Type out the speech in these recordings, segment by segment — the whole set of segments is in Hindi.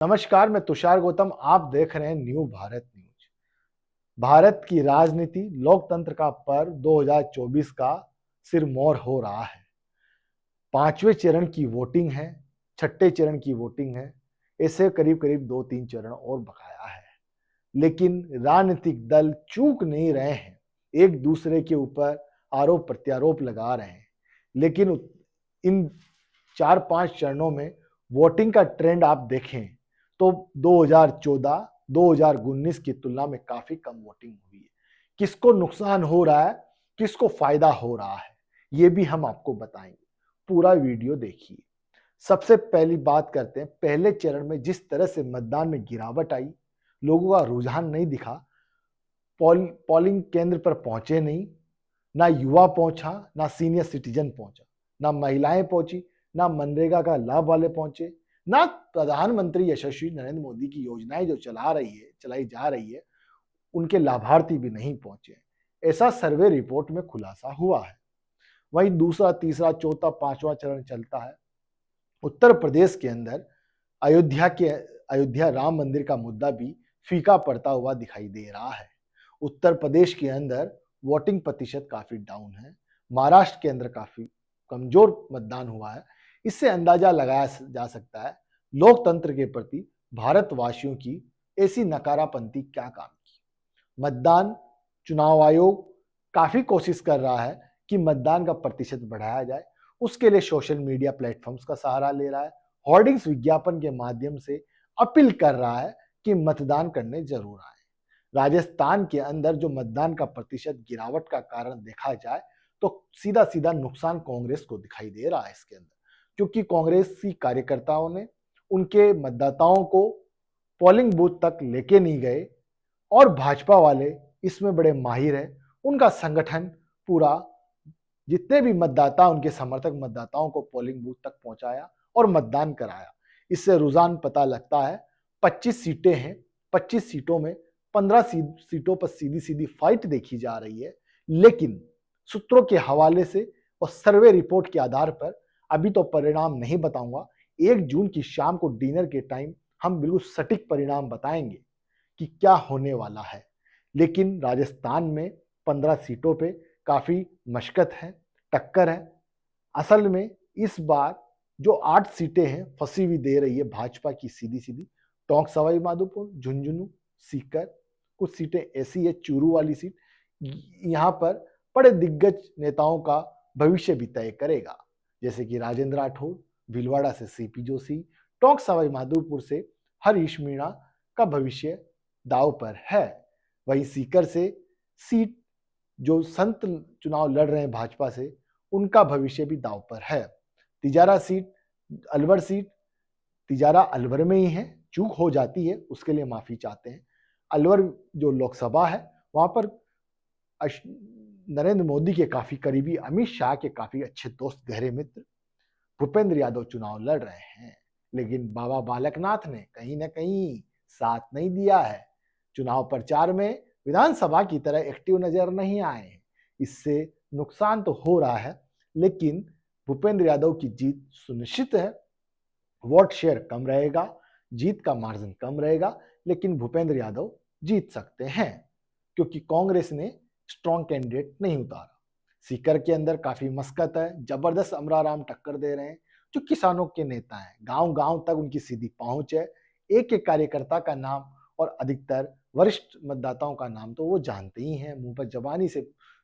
नमस्कार, मैं तुषार गौतम। आप देख रहे हैं न्यू भारत न्यूज। भारत की राजनीति लोकतंत्र का पर्व 2024 का सिरमौर हो रहा है। पांचवें चरण की वोटिंग है, छठे चरण की वोटिंग है। ऐसे करीब करीब 2-3 चरण और बकाया है, लेकिन राजनीतिक दल चूक नहीं रहे हैं। एक दूसरे के ऊपर आरोप प्रत्यारोप लगा रहे हैं, लेकिन इन 4-5 चरणों में वोटिंग का ट्रेंड आप देखें तो 2014, 2019 की तुलना में काफी कम वोटिंग हुई है। किसको नुकसान हो रहा है, किसको फायदा हो रहा है, ये भी हम आपको बताएंगे। पूरा वीडियो देखिए। सबसे पहली बात करते हैं, पहले चरण में जिस तरह से मतदान में गिरावट आई, लोगों का रुझान नहीं दिखा, पोलिंग केंद्र पर पहुंचे नहीं, ना युवा पहुंचा, ना सीनियर सिटीजन पहुंचा, ना महिलाएं पहुंची, ना मनरेगा का लाभ वाले पहुंचे, ना प्रधानमंत्री यशस्वी नरेंद्र मोदी की योजनाएं जो चलाई जा रही है, उनके लाभार्थी भी नहीं पहुंचे। ऐसा सर्वे रिपोर्ट में खुलासा हुआ है। वहीं दूसरा, तीसरा, चौथा, पांचवा चरण चलता है। उत्तर प्रदेश के अंदर अयोध्या राम मंदिर का मुद्दा भी फीका पड़ता हुआ दिखाई दे रहा है। उत्तर प्रदेश के अंदर वोटिंग प्रतिशत काफी डाउन है। महाराष्ट्र के अंदर काफी कमजोर मतदान हुआ है। इससे अंदाजा लगाया जा सकता है लोकतंत्र के प्रति भारतवासियों की ऐसी नकारापंथी क्या काम की। मतदान चुनाव आयोग काफी कोशिश कर रहा है कि मतदान का प्रतिशत बढ़ाया जाए। उसके लिए सोशल मीडिया प्लेटफॉर्म्स का सहारा ले रहा है, होर्डिंग्स विज्ञापन के माध्यम से अपील कर रहा है कि मतदान करने जरूर आए। राजस्थान के अंदर जो मतदान का प्रतिशत गिरावट का कारण देखा जाए तो सीधा सीधा नुकसान कांग्रेस को दिखाई दे रहा है इसके अंदर, क्योंकि कांग्रेसी कार्यकर्ताओं ने उनके मतदाताओं को पोलिंग बूथ तक लेके नहीं गए, और भाजपा वाले इसमें बड़े माहिर है। उनका संगठन पूरा जितने भी मतदाता, उनके समर्थक मतदाताओं को पोलिंग बूथ तक पहुंचाया और मतदान कराया। इससे रुझान पता लगता है। 25 सीटें हैं, 25 सीटों में 15 सीटों पर सीधी सीधी फाइट देखी जा रही है, लेकिन सूत्रों के हवाले से और सर्वे रिपोर्ट के आधार पर अभी तो परिणाम नहीं बताऊंगा। 1 जून की शाम को डिनर के टाइम हम बिल्कुल सटीक परिणाम बताएंगे कि क्या होने वाला है। लेकिन राजस्थान में 15 सीटों पे काफी मशक्कत है, टक्कर है। असल में इस बार जो 8 सीटें हैं फंसी हुई दे रही है भाजपा की सीधी सीधी। टोंक सवाई माधोपुर, झुंझुनू, सीकर, कुछ सीटें ऐसी है, चूरू वाली सीट, यहाँ पर बड़े दिग्गज नेताओं का भविष्य भी तय करेगा, जैसे कि राजेंद्र राठौड़, भीलवाड़ा से सीपी जोशी, टोंक सवाई माधोपुर से हरीश मीणा का भविष्य दाव पर है। वहीं सीकर से सीट जो संत चुनाव लड़ रहे हैं भाजपा से, उनका भविष्य भी दाव पर है। तिजारा सीट, अलवर सीट, तिजारा अलवर में ही है, चूक हो जाती है, उसके लिए माफी चाहते हैं। अलवर जो लोकसभा है, वहां पर नरेंद्र मोदी के काफी करीबी, अमित शाह के काफी अच्छे दोस्त, गहरे मित्र भूपेंद्र यादव चुनाव लड़ रहे हैं। लेकिन बाबा बालकनाथ ने कहीं ना कहीं साथ नहीं दिया है। चुनाव प्रचार में विधानसभा की तरह एक्टिव नजर नहीं आए हैं। इससे नुकसान तो हो रहा है, लेकिन भूपेंद्र यादव की जीत सुनिश्चित है। वोट शेयर कम रहेगा, जीत का मार्जिन कम रहेगा, लेकिन भूपेंद्र यादव जीत सकते हैं, क्योंकि कांग्रेस ने स्ट्रॉन्ग कैंडिडेट नहीं उतारा। सीकर के अंदर काफी मस्कत है, जबरदस्त अमराराम टक्कर दे रहे हैं, जो किसानों के नेता हैं। गांव गांव तक उनकी सीधी पहुंच है। एक एक कार्यकर्ता का नाम और अधिकतर वरिष्ठ मतदाताओं का नाम तो वो जानते ही हैं, मुंह पर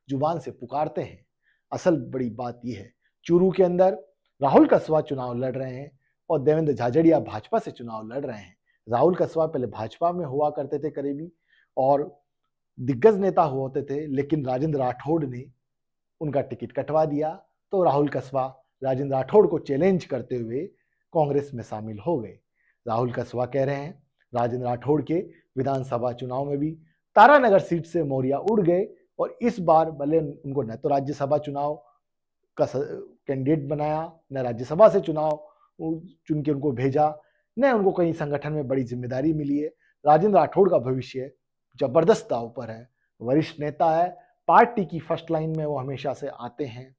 जुबान से पुकारते हैं। असल बड़ी बात यह है, चूरू के अंदर राहुल कसवा चुनाव लड़ रहे हैं और देवेंद्र झाझड़िया भाजपा से चुनाव लड़ रहे हैं। राहुल कसवा पहले भाजपा में हुआ करते थे करीबी और दिग्गज नेता होते थे, लेकिन राजेंद्र राठौड़ ने उनका टिकट कटवा दिया, तो राहुल कसवा राजेंद्र राठौड़ को चैलेंज करते हुए कांग्रेस में शामिल हो गए। राहुल कसवा कह रहे हैं राजेंद्र राठौड़ के विधानसभा चुनाव में भी तारानगर सीट से मौर्या उड़ गए, और इस बार भले उनको न तो राज्यसभा चुनाव का कैंडिडेट बनाया, न राज्यसभा से चुनाव चुन के उनको भेजा, न उनको कहीं संगठन में बड़ी जिम्मेदारी मिली है। राजेंद्र राठौड़ का भविष्य जबरदस्त दांव पर है। वरिष्ठ नेता है, पार्टी की फर्स्ट लाइन में वो हमेशा से आते हैं।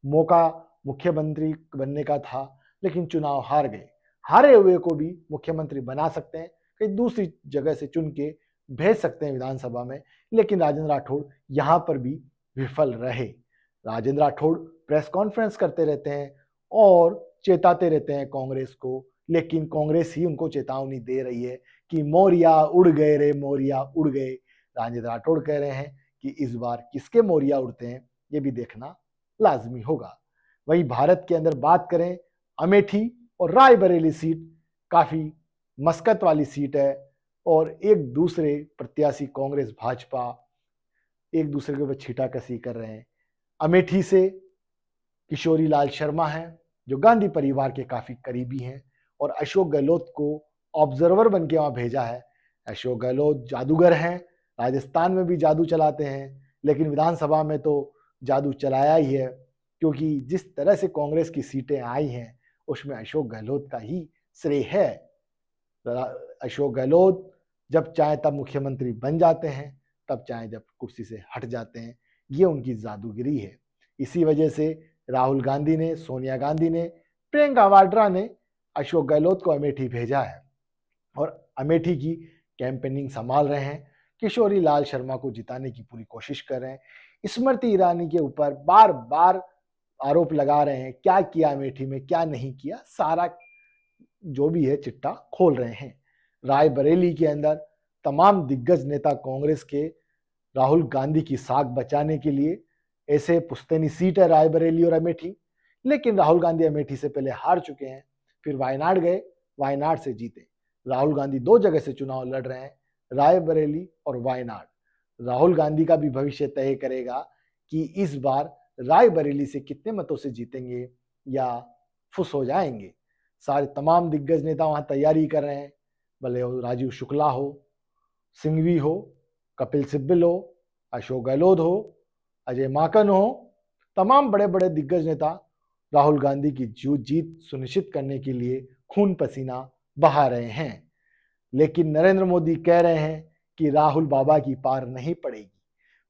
मौका मुख्यमंत्री बनने का था, लेकिन चुनाव हार गए। हारे हुए को भी मुख्यमंत्री बना सकते हैं, कहीं दूसरी जगह से चुन के भेज सकते हैं विधानसभा में, लेकिन राजेंद्र राठौड़ यहां पर भी विफल रहे। राजेंद्र राठौड़ प्रेस कॉन्फ्रेंस करते रहते हैं और चेताते रहते हैं कांग्रेस को, लेकिन कांग्रेस ही उनको चेतावनी दे रही है कि मोरिया उड़ गए रे, मोरिया उड़ गए। राजेंद्र राठौड़ कह रहे हैं कि इस बार किसके मोरिया उड़ते हैं ये भी देखना लाजमी होगा। वही भारत के अंदर बात करें, अमेठी और रायबरेली सीट काफी मस्कत वाली सीट है और एक दूसरे प्रत्याशी कांग्रेस भाजपा एक दूसरे के ऊपर छींटाकशी कर रहे हैं। अमेठी से किशोरी लाल शर्मा हैं जो गांधी परिवार के काफी करीबी हैं और अशोक गहलोत को ऑब्जर्वर बन के वहां भेजा है। अशोक गहलोत जादूगर हैं, राजस्थान में भी जादू चलाते हैं, लेकिन विधानसभा में तो जादू चलाया ही है, क्योंकि जिस तरह से कांग्रेस की सीटें आई हैं उसमें अशोक गहलोत का ही श्रेय है। अशोक गहलोत जब चाहे तब मुख्यमंत्री बन जाते हैं, तब चाहे जब कुर्सी से हट जाते हैं, ये उनकी जादूगिरी है। इसी वजह से राहुल गांधी ने, सोनिया गांधी ने, प्रियंका वाड्रा ने अशोक गहलोत को अमेठी भेजा है और अमेठी की कैंपेनिंग संभाल रहे हैं। किशोरी लाल शर्मा को जिताने की पूरी कोशिश कर रहे हैं। स्मृति ईरानी के ऊपर बार बार आरोप लगा रहे हैं, क्या किया अमेठी में, क्या नहीं किया, सारा जो भी है चिट्टा खोल रहे हैं। रायबरेली के अंदर तमाम दिग्गज नेता कांग्रेस के राहुल गांधी की साख बचाने के लिए, ऐसे पुश्तैनी सीट है रायबरेली और अमेठी, लेकिन राहुल गांधी अमेठी से पहले हार चुके हैं, फिर वायनाड गए, वायनाड से जीते। राहुल गांधी 2 जगह से चुनाव लड़ रहे हैं, रायबरेली और वायनाड। राहुल गांधी का भी भविष्य तय करेगा कि इस बार रायबरेली से कितने मतों से जीतेंगे या फुस हो जाएंगे। सारे तमाम दिग्गज नेता वहां तैयारी कर रहे हैं, भले वो राजीव शुक्ला हो, सिंघवी हो, कपिल सिब्बल हो, अशोक गहलोत हो, अजय माकन हो, तमाम बड़े बड़े दिग्गज नेता राहुल गांधी की जीत सुनिश्चित करने के लिए खून पसीना बहा रहे हैं। लेकिन नरेंद्र मोदी कह रहे हैं कि राहुल बाबा की पार नहीं पड़ेगी।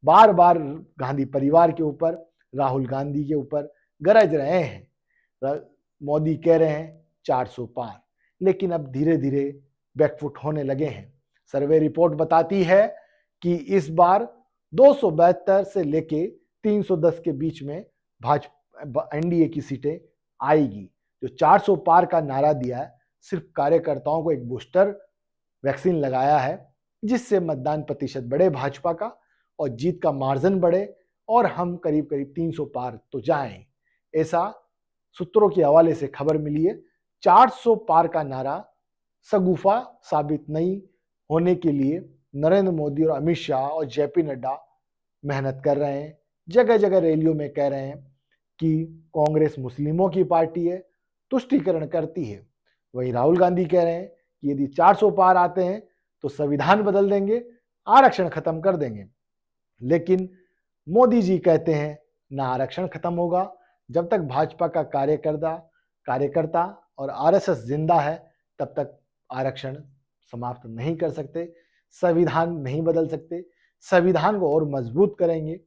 बार बार गांधी परिवार के ऊपर, राहुल गांधी के ऊपर गरज रहे हैं। मोदी कह रहे हैं 400 पार, लेकिन अब धीरे धीरे बैकफुट होने लगे हैं। सर्वे रिपोर्ट बताती है कि इस बार 272 से लेके 310 के बीच में भाजपा एनडीए की सीटें आएगी। जो 400 पार का नारा दिया है, सिर्फ कार्यकर्ताओं को एक बूस्टर वैक्सीन लगाया है, जिससे मतदान प्रतिशत बढ़े भाजपा का और जीत का मार्जिन बढ़े और हम करीब करीब 300 पार तो जाएं। ऐसा सूत्रों के हवाले से खबर मिली है। 400 पार का नारा सगुफा साबित नहीं होने के लिए नरेंद्र मोदी और अमित शाह और जेपी नड्डा मेहनत कर रहे हैं। जगह जगह रैलियों में कह रहे हैं कि कांग्रेस मुस्लिमों की पार्टी है, तुष्टीकरण करती है। वहीं राहुल गांधी कह रहे हैं कि यदि 400 पार आते हैं तो संविधान बदल देंगे, आरक्षण खत्म कर देंगे। लेकिन मोदी जी कहते हैं ना आरक्षण खत्म होगा, जब तक भाजपा का कार्यकर्ता और आरएसएस जिंदा है तब तक आरक्षण समाप्त नहीं कर सकते, संविधान नहीं बदल सकते, संविधान को और मजबूत करेंगे।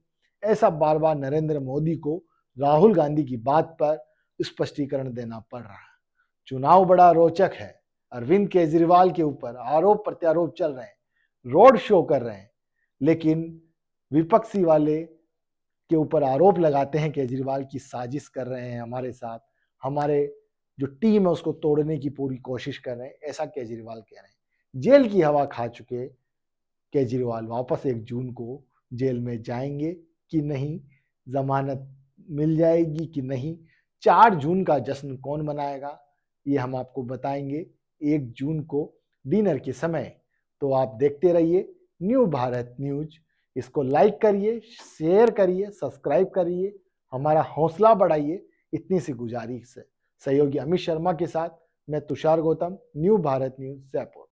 ऐसा बार बार नरेंद्र मोदी को राहुल गांधी की बात पर स्पष्टीकरण देना पड़ रहा है। चुनाव बड़ा रोचक है। अरविंद केजरीवाल के ऊपर आरोप प्रत्यारोप चल रहे हैं, रोड शो कर रहे हैं, लेकिन विपक्षी वाले के ऊपर आरोप लगाते हैं केजरीवाल की साजिश कर रहे हैं हमारे साथ, हमारे जो टीम है उसको तोड़ने की पूरी कोशिश कर रहे हैं, ऐसा केजरीवाल कह रहे हैं। जेल की हवा खा चुके केजरीवाल वापस 1 जून को जेल में जाएंगे कि नहीं, जमानत मिल जाएगी कि नहीं, 4 जून का जश्न कौन मनाएगा ये हम आपको बताएंगे 1 जून को डिनर के समय। तो आप देखते रहिए न्यू भारत न्यूज। इसको लाइक करिए, शेयर करिए, सब्सक्राइब करिए, हमारा हौसला बढ़ाइए, इतनी सी गुजारिश है। सहयोगी अमित शर्मा के साथ मैं तुषार गौतम, न्यू भारत न्यूज जयपुर।